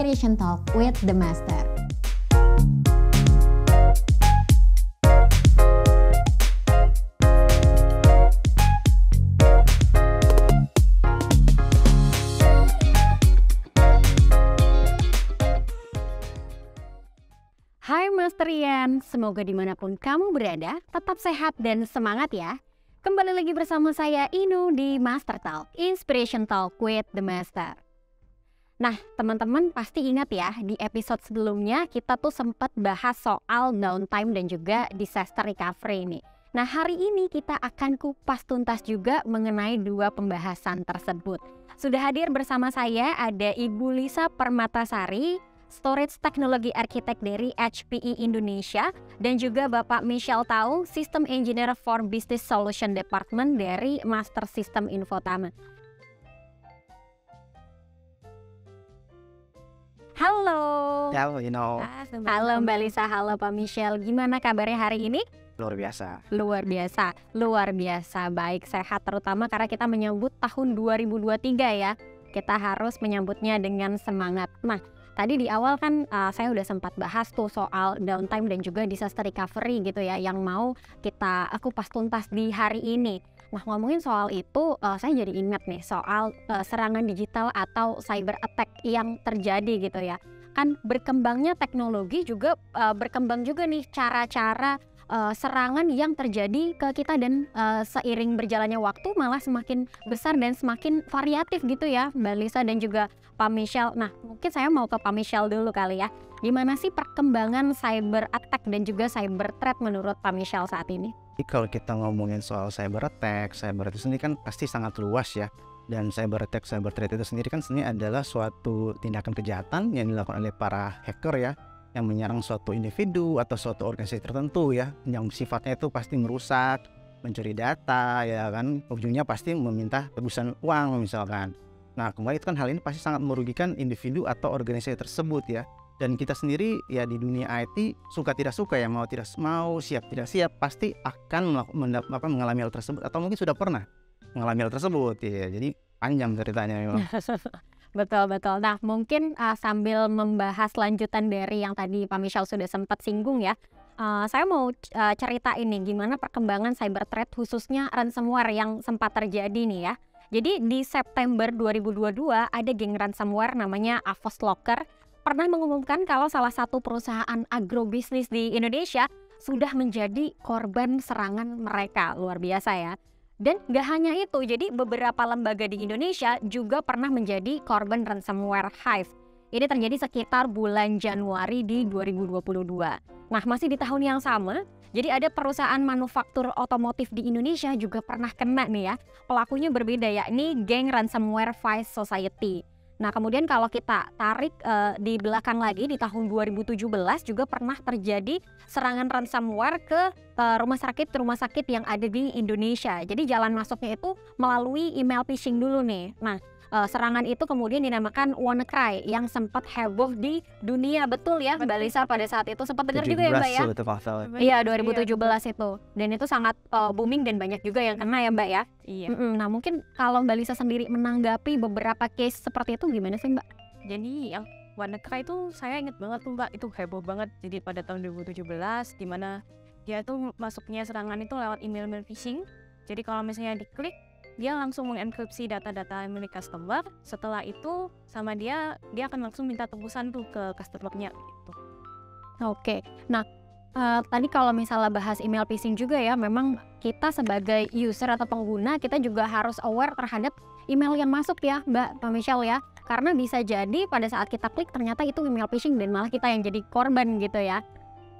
Inspiration Talk with the Master. Hai Masterian, semoga dimanapun kamu berada, tetap sehat dan semangat ya. Kembali lagi bersama saya Inu di Master Talk, Inspiration Talk with the Master. Nah, teman-teman pasti ingat ya, di episode sebelumnya kita tuh sempat bahas soal downtime dan juga disaster recovery ini. Nah, hari ini kita akan kupas tuntas juga mengenai dua pembahasan tersebut. Sudah hadir bersama saya ada Ibu Lisa Permatasari, Storage Technology Architect dari HPE Indonesia, dan juga Bapak Michelle Taung, System Engineer for Business Solution Department dari Master System Infotama. Halo. Halo, Halo Mbak Lisa, halo Pak Michelle. Gimana kabarnya hari ini? Luar biasa. Luar biasa. Baik, sehat terutama karena kita menyambut tahun 2023 ya. Kita harus menyambutnya dengan semangat. Nah, tadi di awal kan saya udah sempat bahas tuh soal downtime dan juga disaster recovery gitu ya, yang mau kita kupas tuntas di hari ini. Nah, ngomongin soal itu, saya jadi ingat nih soal serangan digital atau cyber attack yang terjadi gitu ya. Kan berkembangnya teknologi juga berkembang juga nih cara-cara serangan yang terjadi ke kita, dan seiring berjalannya waktu malah semakin besar dan semakin variatif gitu ya Mbak Lisa dan juga Pak Michelle. Nah, mungkin saya mau ke Pak Michelle dulu kali ya. Gimana sih perkembangan cyber attack dan juga cyber threat menurut Pak Michelle saat ini? Jadi kalau kita ngomongin soal cyber attack, cyber itu sendiri kan pasti sangat luas ya. Dan cyber attack, cyber threat itu sendiri kan sebenarnya adalah suatu tindakan kejahatan yang dilakukan oleh para hacker ya, yang menyerang suatu individu atau suatu organisasi tertentu ya, yang sifatnya itu pasti merusak, mencuri data ya kan, ujungnya pasti meminta tebusan uang misalkan. Nah, kembali itu kan hal ini pasti sangat merugikan individu atau organisasi tersebut ya. Dan kita sendiri ya di dunia IT suka tidak suka ya, mau tidak mau, siap tidak siap, pasti akan mengalami hal tersebut atau mungkin sudah pernah mengalami hal tersebut ya. Jadi panjang ceritanya memang. Betul. Nah, mungkin sambil membahas lanjutan dari yang tadi Pak Michelle sudah sempat singgung ya, saya mau cerita ini gimana perkembangan cyber threat khususnya ransomware yang sempat terjadi nih ya. Jadi di September 2022 ada geng ransomware namanya Avos Locker pernah mengumumkan kalau salah satu perusahaan agrobisnis di Indonesia sudah menjadi korban serangan mereka. Luar biasa ya. Dan gak hanya itu, jadi beberapa lembaga di Indonesia juga pernah menjadi korban ransomware Hive. Ini terjadi sekitar bulan Januari di 2022. Nah, masih di tahun yang sama, jadi ada perusahaan manufaktur otomotif di Indonesia juga pernah kena nih ya. Pelakunya berbeda, yakni geng ransomware Vice Society. Nah, kemudian kalau kita tarik di belakang lagi di tahun 2017 juga pernah terjadi serangan ransomware ke rumah sakit yang ada di Indonesia. Jadi jalan masuknya itu melalui email phishing dulu nih. Nah, serangan itu kemudian dinamakan WannaCry yang sempat heboh di dunia, betul ya Mbak Lisa pada saat itu, sempat dengar juga ya Mbak ya? Iya, 2017 itu. Dan itu sangat booming dan banyak juga yang kena ya Mbak ya? Iya. Nah, mungkin kalau Mbak Lisa sendiri menanggapi beberapa case seperti itu gimana sih Mbak? Jadi yang WannaCry itu saya inget banget tuh Mbak, itu heboh banget. Jadi pada tahun 2017 dimana dia tuh masuknya serangan itu lewat email phishing. Jadi kalau misalnya diklik, dia langsung mengenkripsi data-data milik customer. Setelah itu sama dia akan langsung minta tebusan tuh ke customernya gitu. Oke. Nah, tadi kalau misalnya bahas email phishing juga ya, memang kita sebagai user atau pengguna kita juga harus aware terhadap email yang masuk ya Mbak, Pak Michelle ya. Karena bisa jadi pada saat kita klik ternyata itu email phishing dan malah kita yang jadi korban gitu ya.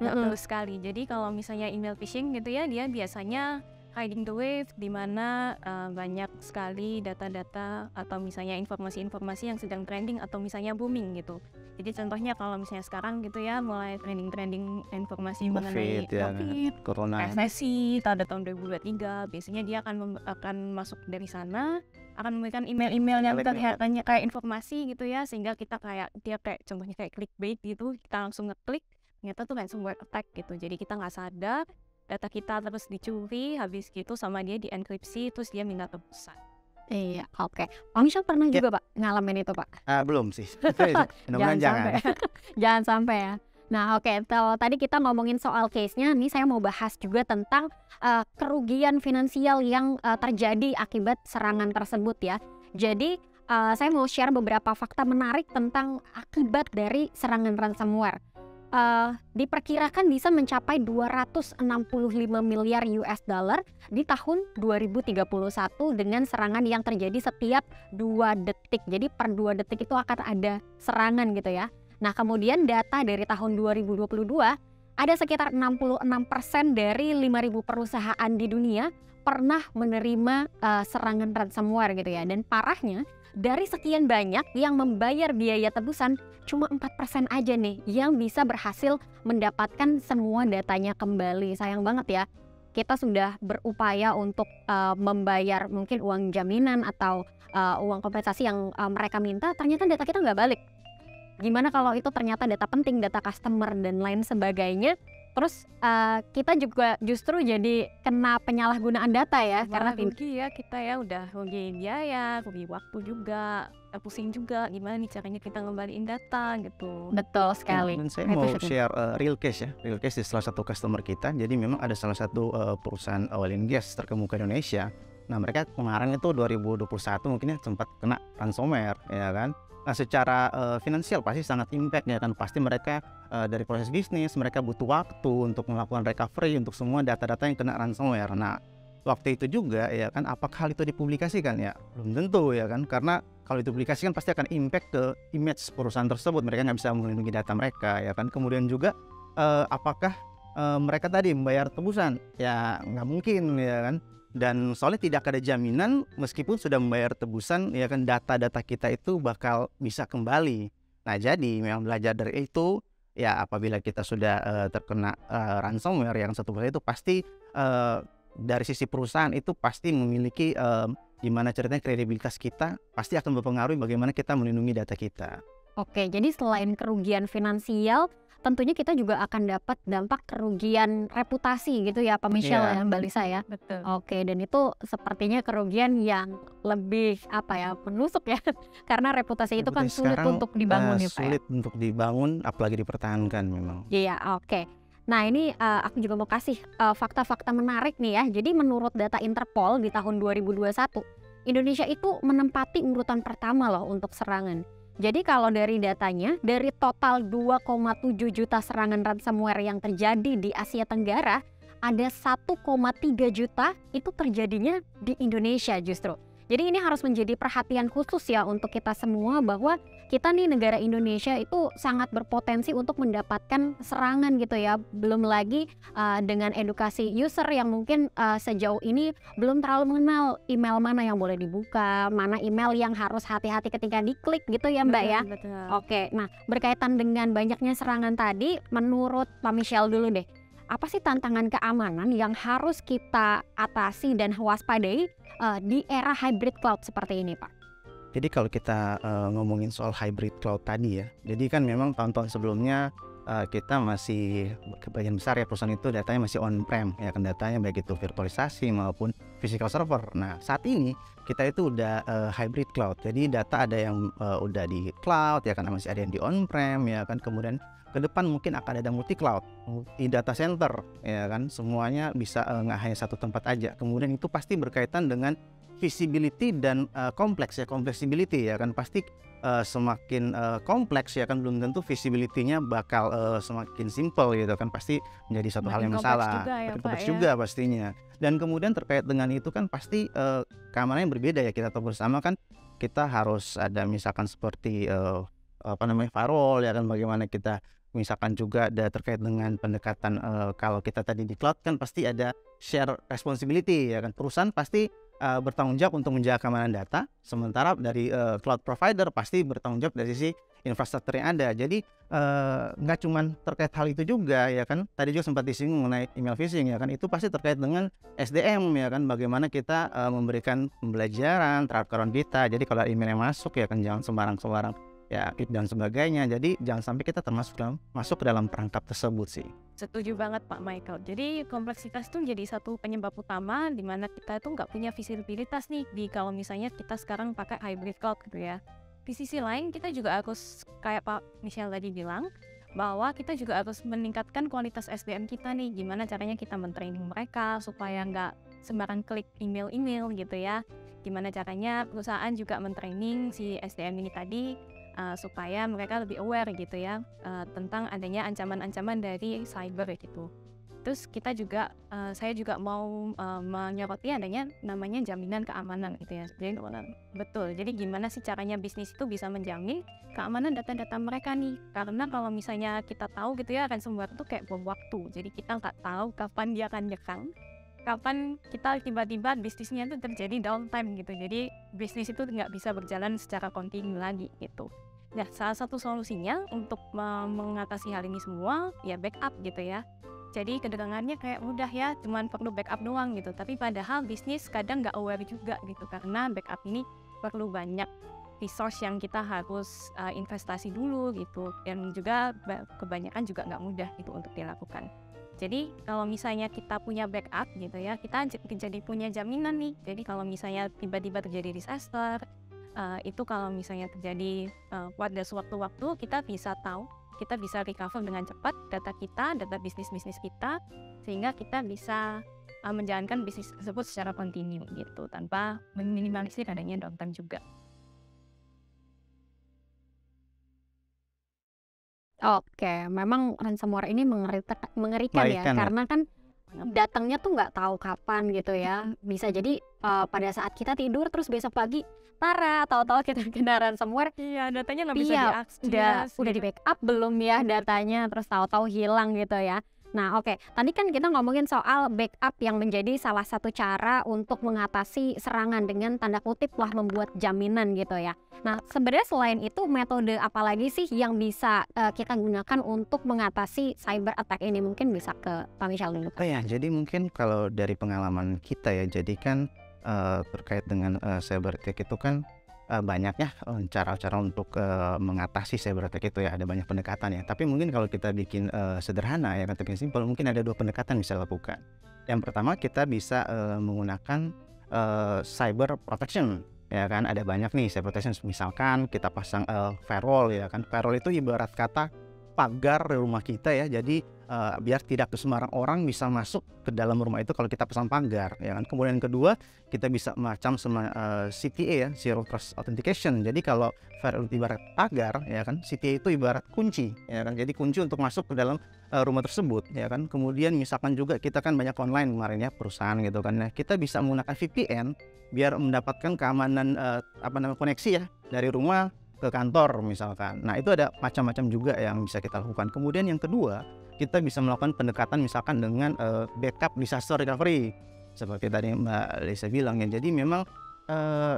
Betul sekali. Jadi kalau misalnya email phishing gitu ya, dia biasanya hiding the wave, di mana banyak sekali data-data atau misalnya informasi-informasi yang sedang trending atau misalnya booming gitu. Jadi contohnya kalau misalnya sekarang gitu ya, mulai trending informasi mengenai COVID, Corona, resesi pada tahun 2023, biasanya dia akan masuk dari sana, akan memberikan email-email yang kelihatannya kayak informasi gitu ya, sehingga kita kayak contohnya kayak clickbait gitu, kita langsung ngeklik, ternyata tuh ransomware attack gitu. Jadi kita nggak sadar, data kita terus dicuri, habis gitu sama dia dienkripsi, terus dia minta tebusan. Iya, oke. Pak Misyal pernah Ya. juga Pak ngalamin itu Pak? Belum sih. Mudah-mudahan jangan. sampai jangan sampai ya. Nah oke, kalau tadi kita ngomongin soal case-nya, nih saya mau bahas juga tentang kerugian finansial yang terjadi akibat serangan tersebut ya. Jadi saya mau share beberapa fakta menarik tentang akibat dari serangan ransomware. Diperkirakan bisa mencapai 265 miliar US dollar di tahun 2031 dengan serangan yang terjadi setiap 2 detik. Jadi per 2 detik itu akan ada serangan gitu ya. Nah kemudian data dari tahun 2022 ada sekitar 66% dari 5.000 perusahaan di dunia pernah menerima serangan ransomware gitu ya. Dan parahnya dari sekian banyak yang membayar biaya tebusan, cuma 4% aja nih yang bisa berhasil mendapatkan semua datanya kembali. Sayang banget ya, kita sudah berupaya untuk membayar mungkin uang jaminan atau uang kompensasi yang mereka minta, ternyata data kita nggak balik. Gimana kalau itu ternyata data penting, data customer dan lain sebagainya. Terus kita juga justru jadi kena penyalahgunaan data ya. Karena rugi ya kita ya, udah rugi biaya, rugi waktu juga, pusing juga gimana nih caranya kita ngembaliin data gitu. betul sekali. Dan saya Itu mau Syukri. share real case ya. Real case di salah satu customer kita. Jadi memang ada salah satu perusahaan oil and gas terkemuka di Indonesia. Nah mereka kemarin itu 2021 mungkin ya sempat kena ransomware ya kan. Nah secara finansial pasti sangat impact ya kan. Pasti mereka dari proses bisnis mereka butuh waktu untuk melakukan recovery untuk semua data-data yang kena ransomware. Nah waktu itu juga ya kan, apakah hal itu dipublikasikan ya? Belum tentu ya kan, karena kalau dipublikasikan pasti akan impact ke image perusahaan tersebut, mereka nggak bisa melindungi data mereka ya kan. Kemudian juga apakah mereka tadi membayar tebusan? Ya nggak mungkin ya kan. Dan soalnya tidak ada jaminan meskipun sudah membayar tebusan ya kan, data-data kita itu bakal bisa kembali. Nah jadi memang belajar dari itu ya, apabila kita sudah terkena ransomware yang satu itu pasti dari sisi perusahaan itu pasti memiliki gimana ceritanya kredibilitas kita pasti akan berpengaruh bagaimana kita melindungi data kita. Oke, jadi selain kerugian finansial, tentunya kita juga akan dapat dampak kerugian reputasi gitu ya Pak Misyal Iya. ya Mbak Lisa ya. Betul. Oke, dan itu sepertinya kerugian yang lebih menusuk ya. Karena reputasi itu kan Reputasi sulit sekarang, untuk dibangun ya Pak ya. sulit untuk dibangun apalagi dipertahankan memang. Iya, oke. Nah ini aku juga mau kasih fakta-fakta menarik nih ya. Jadi menurut data Interpol di tahun 2021, Indonesia itu menempati urutan pertama loh untuk serangan. Jadi kalau dari datanya, dari total 2,7 juta serangan ransomware yang terjadi di Asia Tenggara, ada 1,3 juta itu terjadinya di Indonesia justru. Jadi ini harus menjadi perhatian khusus ya untuk kita semua, bahwa kita nih negara Indonesia itu sangat berpotensi untuk mendapatkan serangan gitu ya. Belum lagi dengan edukasi user yang mungkin sejauh ini belum terlalu mengenal email mana yang boleh dibuka, mana email yang harus hati-hati ketika diklik gitu ya Mbak ya. Betul. Oke, nah berkaitan dengan banyaknya serangan tadi, menurut Pak Misyal dulu deh, apa sih tantangan keamanan yang harus kita atasi dan waspadai di era hybrid cloud seperti ini Pak? Jadi kalau kita ngomongin soal hybrid cloud tadi ya, jadi kan memang tahun-tahun sebelumnya kita masih kebagian besar ya perusahaan itu datanya masih on-prem ya kan, datanya baik itu virtualisasi maupun physical server. Nah saat ini kita itu udah hybrid cloud, jadi data ada yang udah di cloud ya kan, masih ada yang di on-prem ya kan, kemudian ke depan mungkin akan ada multi cloud, multi data center ya kan, semuanya bisa nggak hanya satu tempat aja. Kemudian itu pasti berkaitan dengan visibility dan kompleks ya, complexibility ya kan, pasti semakin kompleks ya kan, belum tentu visibility-nya bakal semakin simple gitu kan, pasti menjadi satu hal Makin yang kompleks masalah, juga ya, makin Pak, kompleks ya. juga pastinya. Dan kemudian terkait dengan itu kan pasti keamanannya berbeda ya, kita tahu bersama kan kita harus ada misalkan seperti firewall ya kan, bagaimana kita misalkan juga ada terkait dengan pendekatan kalau kita tadi di cloud kan pasti ada share responsibility ya kan, perusahaan pasti bertanggung jawab untuk menjaga keamanan data, sementara dari cloud provider pasti bertanggung jawab dari sisi infrastruktur yang ada. Jadi nggak cuman terkait hal itu juga ya kan, tadi juga sempat disinggung mengenai email phishing ya kan, itu pasti terkait dengan SDM ya kan, bagaimana kita memberikan pembelajaran terhadap karyawan kita. Jadi kalau email yang masuk ya kan jangan sembarang ya dan sebagainya. Jadi jangan sampai kita masuk ke dalam perangkap tersebut sih. Setuju banget Pak Michael. Jadi kompleksitas itu menjadi satu penyebab utama di mana kita itu nggak punya visibilitas nih di kalau misalnya kita sekarang pakai hybrid cloud gitu ya. Di sisi lain kita juga harus kayak Pak Michelle tadi bilang bahwa kita juga harus meningkatkan kualitas SDM kita nih. Gimana caranya kita mentraining mereka supaya nggak sembarang klik email-email gitu ya. Gimana caranya perusahaan juga mentraining si SDM ini tadi supaya mereka lebih aware gitu ya tentang adanya ancaman-ancaman dari cyber gitu. Terus kita juga, saya juga mau menyoroti adanya namanya jaminan keamanan gitu ya. Jadi betul. Jadi gimana sih caranya bisnis itu bisa menjamin keamanan data-data mereka nih? Karena kalau misalnya kita tahu gitu ya ransomware itu kayak bom waktu. Jadi kita nggak tahu kapan dia akan nyerang, kapan kita tiba-tiba bisnisnya itu terjadi downtime gitu. Jadi bisnis itu nggak bisa berjalan secara kontinu lagi gitu. Nah, salah satu solusinya untuk mengatasi hal ini semua ya backup gitu ya. Jadi kedengarannya kayak mudah ya, cuman perlu backup doang gitu. Tapi padahal bisnis kadang nggak aware juga gitu, karena backup ini perlu banyak resource yang kita harus investasi dulu gitu. Dan juga kebanyakan juga nggak mudah gitu untuk dilakukan. Jadi kalau misalnya kita punya backup gitu ya, kita jadi punya jaminan nih. Jadi kalau misalnya tiba-tiba terjadi disaster, itu kalau misalnya terjadi pada sewaktu-waktu kita bisa tahu, kita bisa recover dengan cepat data kita, data bisnis kita, sehingga kita bisa menjalankan bisnis tersebut secara kontinu gitu tanpa meminimalisir adanya downtime juga. Oke, memang ransomware ini mengerikan ya, Mengerikan ya. karena kan datangnya tuh nggak tahu kapan gitu ya. Bisa jadi pada saat kita tidur terus besok pagi tahu-tahu kita kena ransomware. Iya, datanya nggak bisa Iya, diakses. udah di backup belum ya datanya, terus tahu-tahu hilang gitu ya. Nah, oke. Tadi kan kita ngomongin soal backup yang menjadi salah satu cara untuk mengatasi serangan dengan tanda kutip lah membuat jaminan gitu ya. Nah, sebenarnya selain itu metode apa lagi sih yang bisa kita gunakan untuk mengatasi cyber attack ini? Mungkin bisa ke Pak Michelle dulu. Oh ya, jadi mungkin kalau dari pengalaman kita ya, jadi kan terkait dengan cyber attack itu kan banyaknya cara-cara untuk mengatasi cyber attack itu ya, ada banyak pendekatan ya. Tapi mungkin kalau kita bikin sederhana ya, kita bikin simpel, mungkin ada 2 pendekatan bisa lakukan. Yang pertama kita bisa menggunakan cyber protection ya kan. Ada banyak nih cyber protection, misalkan kita pasang firewall ya kan. Firewall itu ibarat kata pagar rumah kita ya, jadi biar tidak sembarang orang bisa masuk ke dalam rumah itu kalau kita pasang pagar ya kan. Kemudian yang kedua, kita bisa macam CTA ya, Zero Trust Authentication. Jadi kalau firewall ibarat pagar ya kan, CTA itu ibarat kunci ya kan. Jadi kunci untuk masuk ke dalam rumah tersebut ya kan. Kemudian misalkan juga kita kan banyak online kemarin ya, perusahaan gitu kan. Nah, kita bisa menggunakan VPN biar mendapatkan keamanan koneksi ya dari rumah ke kantor misalkan. Nah, itu ada macam-macam juga yang bisa kita lakukan. Kemudian yang kedua, kita bisa melakukan pendekatan misalkan dengan backup disaster recovery seperti tadi Mbak Lisa bilang ya. Jadi memang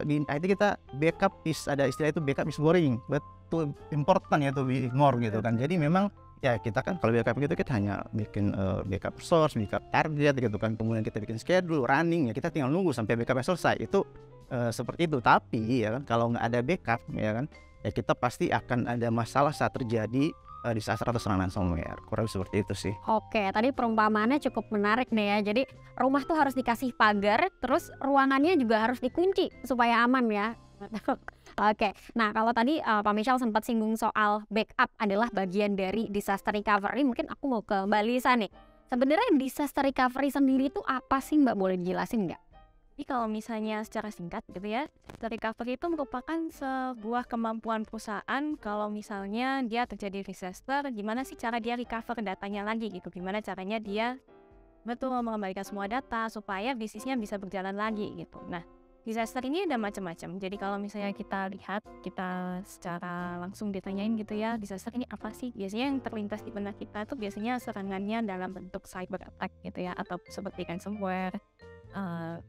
di IT kita backup ada istilah itu backup is boring, but too important ya to be ignore gitu kan. Jadi memang ya kita kan kalau backup gitu kita hanya bikin backup source, backup target gitu kan. Kemudian kita bikin schedule, running ya, kita tinggal nunggu sampai backupnya selesai. Itu seperti itu. Tapi ya kan kalau nggak ada backup ya kan, ya kita pasti akan ada masalah saat terjadi disaster atau serangan ransomware. Kurang seperti itu sih. Oke, tadi perumpamaannya cukup menarik nih ya. Jadi rumah tuh harus dikasih pagar, terus ruangannya juga harus dikunci supaya aman ya. Oke, nah kalau tadi Pak Michelle sempat singgung soal backup adalah bagian dari disaster recovery, mungkin aku mau ke Mbak Lisa nih. Sebenarnya disaster recovery sendiri itu apa sih Mbak? Boleh dijelasin nggak? Jadi kalau misalnya secara singkat gitu ya, recovery itu merupakan sebuah kemampuan perusahaan kalau misalnya dia terjadi disaster, gimana sih cara dia recover datanya lagi gitu, gimana caranya dia betul mengembalikan semua data supaya bisnisnya bisa berjalan lagi gitu. Nah, disaster ini ada macam-macam. Jadi kalau misalnya kita lihat, kita secara langsung ditanyain gitu ya, disaster ini apa sih? Biasanya yang terlintas di benak kita tuh biasanya serangannya dalam bentuk cyber attack gitu ya, atau seperti ransomware,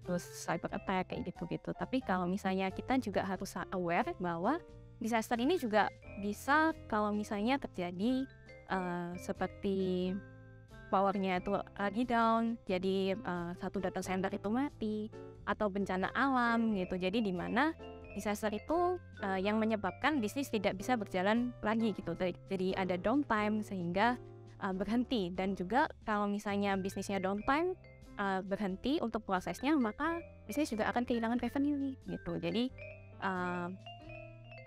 terus cyber attack kayak gitu-gitu. Tapi kalau misalnya kita juga harus aware bahwa disaster ini juga bisa kalau misalnya terjadi seperti powernya itu lagi down, jadi satu data center itu mati, atau bencana alam gitu. Jadi di mana disaster itu yang menyebabkan bisnis tidak bisa berjalan lagi gitu. Jadi ada downtime sehingga berhenti, dan juga kalau misalnya bisnisnya downtime berhenti untuk prosesnya, maka bisnis juga akan kehilangan revenue nih gitu. Jadi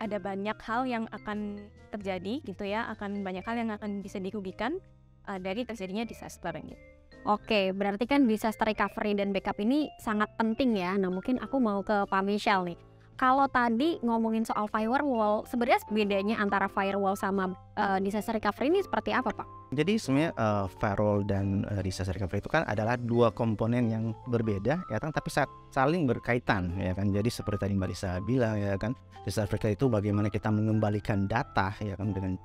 ada banyak hal yang akan terjadi gitu ya, akan banyak hal yang akan bisa dirugikan dari terjadinya disaster gitu. Oke, berarti kan disaster recovery dan backup ini sangat penting ya. Nah, mungkin aku mau ke Pak Michelle nih. Kalau tadi ngomongin soal firewall, sebenarnya bedanya antara firewall sama disaster recovery ini seperti apa, Pak? Jadi sebenarnya firewall dan disaster recovery itu kan adalah dua komponen yang berbeda ya kan, tapi saling berkaitan ya kan. Jadi seperti tadi Mbak Lisa bilang ya kan, disaster recovery itu bagaimana kita mengembalikan data ya kan dengan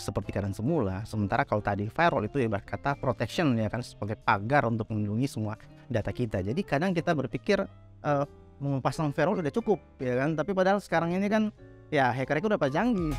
seperti keadaan semula. Sementara kalau tadi firewall itu ibarat kata protection ya kan, sebagai pagar untuk melindungi semua data kita. Jadi kadang kita berpikir memasang firewall udah cukup ya kan, tapi padahal sekarang ini kan ya hacker udah pada canggih.